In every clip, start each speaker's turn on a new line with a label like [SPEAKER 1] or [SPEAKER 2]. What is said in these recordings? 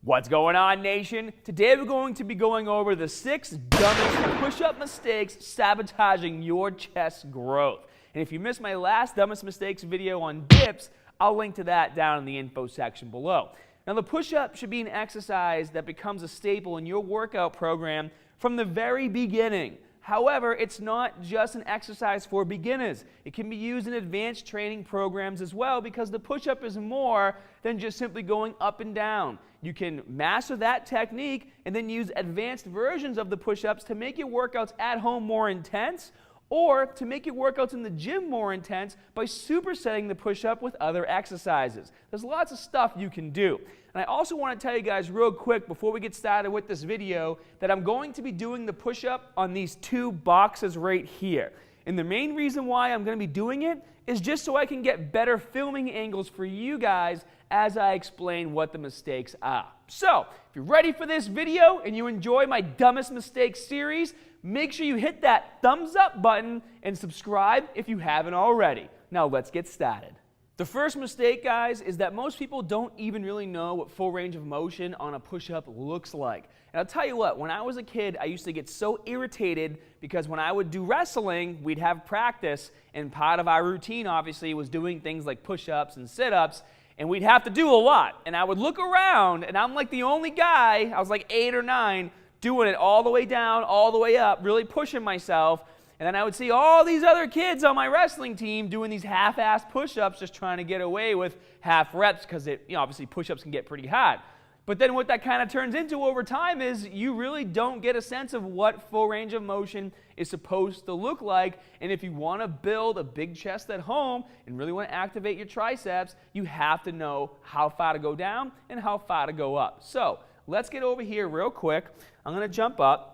[SPEAKER 1] What's going on, nation? Today we're going to be going over the 6 dumbest push-up mistakes sabotaging your chest growth. And if you missed my last dumbest mistakes video on dips, I'll link to that down in the info section below. Now, the push-up should be an exercise that becomes a staple in your workout program from the very beginning. However, it's not just an exercise for beginners. It can be used in advanced training programs as well, because the push-up is more than just simply going up and down. You can master that technique and then use advanced versions of the push-ups to make your workouts at home more intense, or to make your workouts in the gym more intense by supersetting the push-up with other exercises. There's lots of stuff you can do. And I also want to tell you guys real quick before we get started with this video that I'm going to be doing the push-up on these 2 boxes right here. And the main reason why I'm going to be doing it is just so I can get better filming angles for you guys as I explain what the mistakes are. So, if you're ready for this video and you enjoy my dumbest mistakes series, make sure you hit that thumbs up button and subscribe if you haven't already. Now let's get started. The first mistake, guys, is that most people don't even really know what full range of motion on a push-up looks like. And I'll tell you what, when I was a kid, I used to get so irritated because when I would do wrestling, we'd have practice, and part of our routine, obviously, was doing things like push-ups and sit-ups, and we'd have to do a lot. And I would look around, and I'm like the only guy, I was like 8 or 9, doing it all the way down, all the way up, really pushing myself. And then I would see all these other kids on my wrestling team doing these half-assed push-ups, just trying to get away with half reps, because obviously push-ups can get pretty hard. But then what that kind of turns into over time is you really don't get a sense of what full range of motion is supposed to look like. And if you want to build a big chest at home and really want to activate your triceps, you have to know how far to go down and how far to go up. So let's get over here real quick. I'm going to jump up.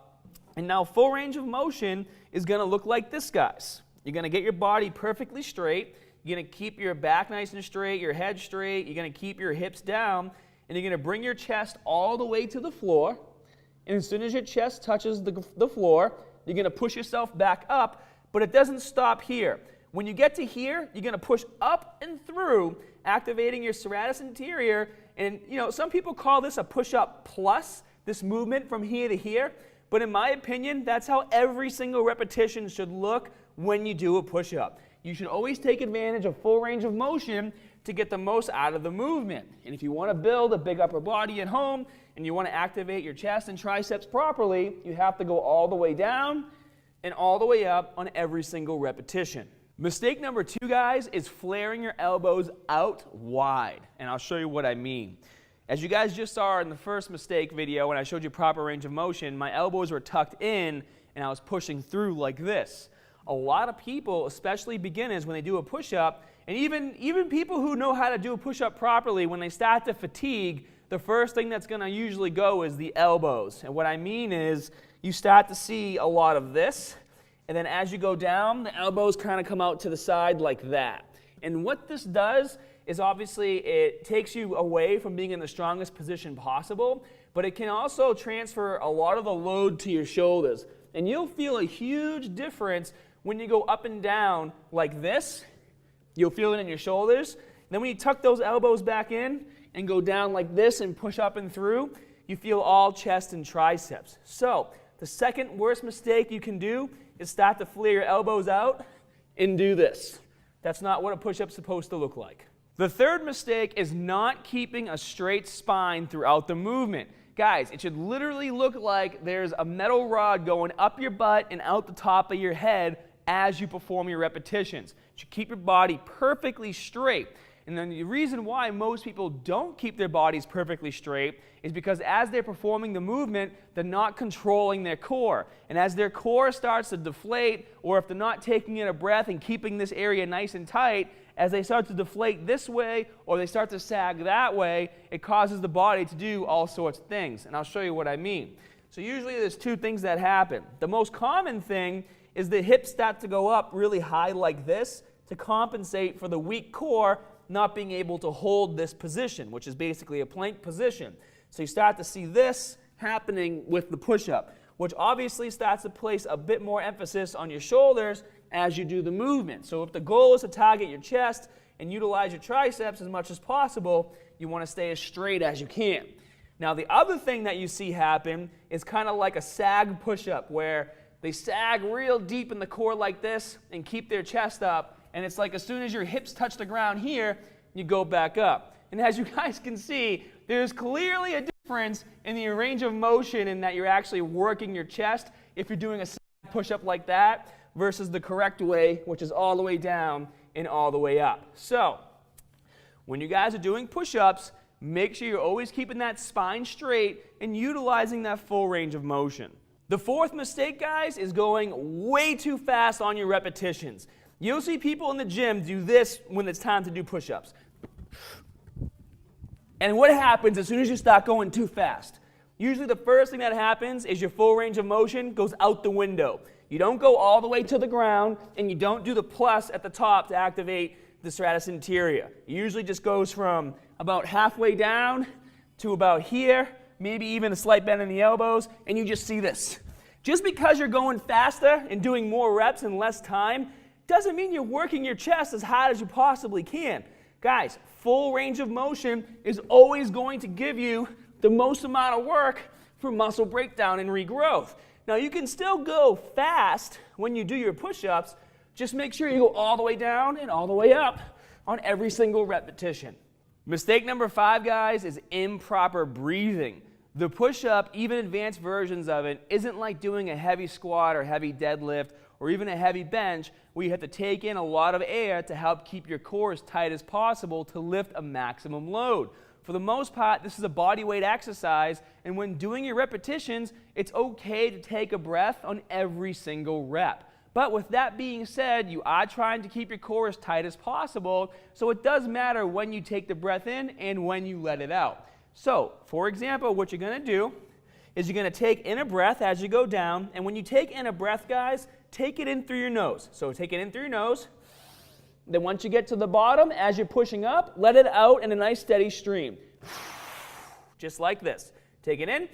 [SPEAKER 1] And now full range of motion is going to look like this, guys. You're going to get your body perfectly straight. You're going to keep your back nice and straight, your head straight. You're going to keep your hips down. And you're going to bring your chest all the way to the floor. And as soon as your chest touches the floor, you're going to push yourself back up. But it doesn't stop here. When you get to here, you're going to push up and through, activating your serratus anterior. And, some people call this a push-up plus, this movement from here to here. But in my opinion, that's how every single repetition should look when you do a push-up. You should always take advantage of full range of motion to get the most out of the movement. And if you want to build a big upper body at home and you want to activate your chest and triceps properly, you have to go all the way down and all the way up on every single repetition. Mistake number 2, guys, is flaring your elbows out wide. And I'll show you what I mean. As you guys just saw in the first mistake video when I showed you proper range of motion, my elbows were tucked in and I was pushing through like this. A lot of people, especially beginners, when they do a push-up, and even people who know how to do a push-up properly, when they start to fatigue, the first thing that's going to usually go is the elbows. And what I mean is you start to see a lot of this, and then as you go down, the elbows kind of come out to the side like that. And what this does is obviously it takes you away from being in the strongest position possible, but it can also transfer a lot of the load to your shoulders. And you'll feel a huge difference when you go up and down like this. You'll feel it in your shoulders. Then when you tuck those elbows back in and go down like this and push up and through, you feel all chest and triceps. So the second worst mistake you can do is start to flare your elbows out and do this. That's not what a push-up's supposed to look like. The third mistake is not keeping a straight spine throughout the movement. Guys, it should literally look like there's a metal rod going up your butt and out the top of your head as you perform your repetitions. You should keep your body perfectly straight. And then the reason why most people don't keep their bodies perfectly straight is because as they're performing the movement, they're not controlling their core. And as their core starts to deflate, or if they're not taking in a breath and keeping this area nice and tight, as they start to deflate this way or they start to sag that way, it causes the body to do all sorts of things. And I'll show you what I mean. So usually there's 2 things that happen. The most common thing is the hips start to go up really high like this to compensate for the weak core not being able to hold this position, which is basically a plank position. So you start to see this happening with the push-up, which obviously starts to place a bit more emphasis on your shoulders as you do the movement. So if the goal is to target your chest and utilize your triceps as much as possible, you want to stay as straight as you can. Now, the other thing that you see happen is kind of like a sag push-up, where they sag real deep in the core like this and keep their chest up, and it's like as soon as your hips touch the ground here, you go back up. And as you guys can see, there's clearly a difference in the range of motion in that you're actually working your chest if you're doing a push-up like that versus the correct way, which is all the way down and all the way up. So when you guys are doing push-ups, make sure you're always keeping that spine straight and utilizing that full range of motion. The fourth mistake, guys, is going way too fast on your repetitions. You'll see people in the gym do this when it's time to do push-ups. And what happens as soon as you start going too fast? Usually the first thing that happens is your full range of motion goes out the window. You don't go all the way to the ground, and you don't do the plus at the top to activate the serratus anterior. It usually just goes from about halfway down to about here, maybe even a slight bend in the elbows, and you just see this. Just because you're going faster and doing more reps in less time doesn't mean you're working your chest as hard as you possibly can. Guys, full range of motion is always going to give you the most amount of work for muscle breakdown and regrowth. Now, you can still go fast when you do your push-ups. Just make sure you go all the way down and all the way up on every single repetition. Mistake number 5, guys, is improper breathing. The push-up, even advanced versions of it, isn't like doing a heavy squat or heavy deadlift or even a heavy bench where you have to take in a lot of air to help keep your core as tight as possible to lift a maximum load. For the most part, this is a body weight exercise, and when doing your repetitions, it's okay to take a breath on every single rep. But with that being said, you are trying to keep your core as tight as possible, so it does matter when you take the breath in and when you let it out. So, for example, what you're going to do is you're going to take in a breath as you go down, and when you take in a breath, guys, take it in through your nose. So take it in through your nose. Then once you get to the bottom, as you're pushing up, let it out in a nice steady stream. Just like this. Take it in.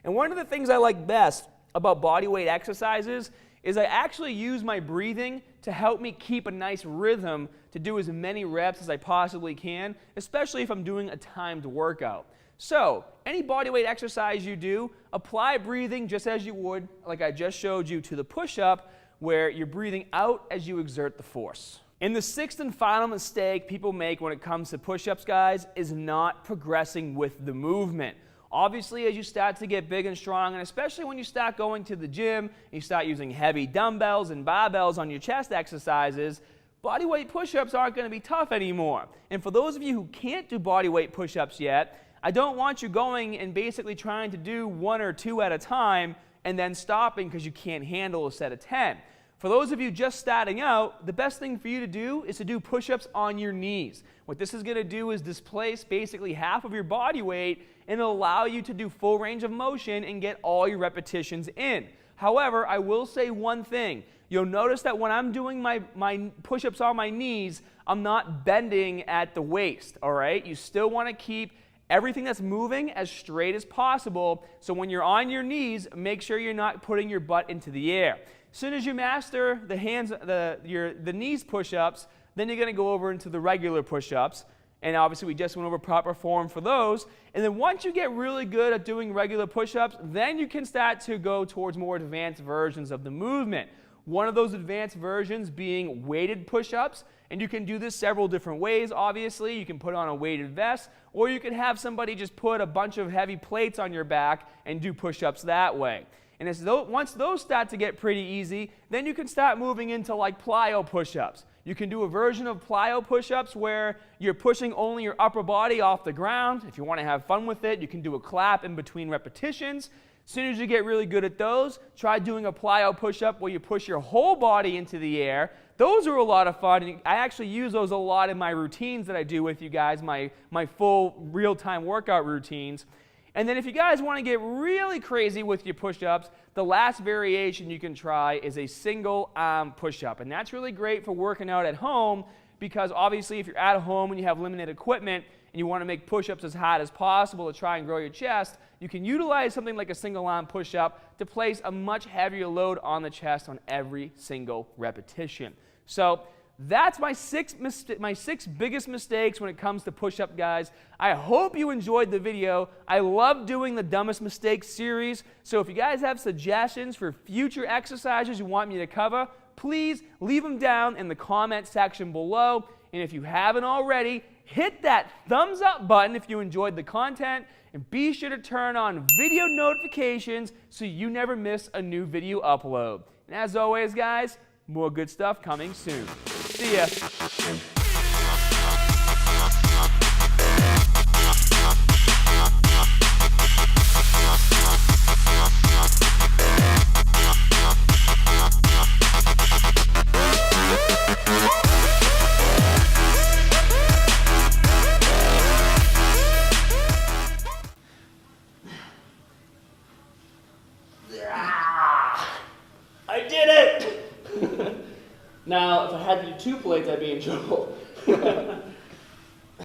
[SPEAKER 1] And one of the things I like best about body weight exercises is I actually use my breathing to help me keep a nice rhythm to do as many reps as I possibly can, especially if I'm doing a timed workout. So, any body weight exercise you do, apply breathing just as you would, like I just showed you, to the push-up, where you're breathing out as you exert the force. And the sixth and final mistake people make when it comes to push-ups, guys, is not progressing with the movement. Obviously, as you start to get big and strong, and especially when you start going to the gym and you start using heavy dumbbells and barbells on your chest exercises, body weight push-ups aren't going to be tough anymore. And for those of you who can't do body weight push-ups yet, I don't want you going and basically trying to do 1 or 2 at a time and then stopping because you can't handle a set of 10. For those of you just starting out, the best thing for you to do is to do push-ups on your knees. What this is going to do is displace basically half of your body weight and allow you to do full range of motion and get all your repetitions in. However, I will say one thing. You'll notice that when I'm doing my push-ups on my knees, I'm not bending at the waist, all right? You still want to keep everything that's moving as straight as possible, so when you're on your knees, make sure you're not putting your butt into the air. As soon as you master the knees push-ups, then you're going to go over into the regular push-ups, and obviously we just went over proper form for those. And then once you get really good at doing regular push-ups, then you can start to go towards more advanced versions of the movement. One of those advanced versions being weighted push-ups, and you can do this several different ways, obviously. You can put on a weighted vest, or you can have somebody just put a bunch of heavy plates on your back and do push-ups that way. And once those start to get pretty easy, then you can start moving into like plyo push-ups. You can do a version of plyo push-ups where you're pushing only your upper body off the ground. If you want to have fun with it, you can do a clap in between repetitions. As soon as you get really good at those, try doing a plyo push-up where you push your whole body into the air. Those are a lot of fun. I actually use those a lot in my routines that I do with you guys, my full real-time workout routines. And then if you guys want to get really crazy with your push-ups, the last variation you can try is a single arm push-up. And that's really great for working out at home because obviously if you're at home and you have limited equipment and you want to make push-ups as hard as possible to try and grow your chest, you can utilize something like a single arm push-up to place a much heavier load on the chest on every single repetition. So that's my six biggest mistakes when it comes to push-up, guys. I hope you enjoyed the video. I love doing the Dumbest Mistakes series. So if you guys have suggestions for future exercises you want me to cover, please leave them down in the comment section below. And if you haven't already, hit that thumbs up button if you enjoyed the content. And be sure to turn on video notifications so you never miss a new video upload. And as always, guys, more good stuff coming soon. See ya. I did it! Now, if I had to do 2 plates, I'd be in trouble.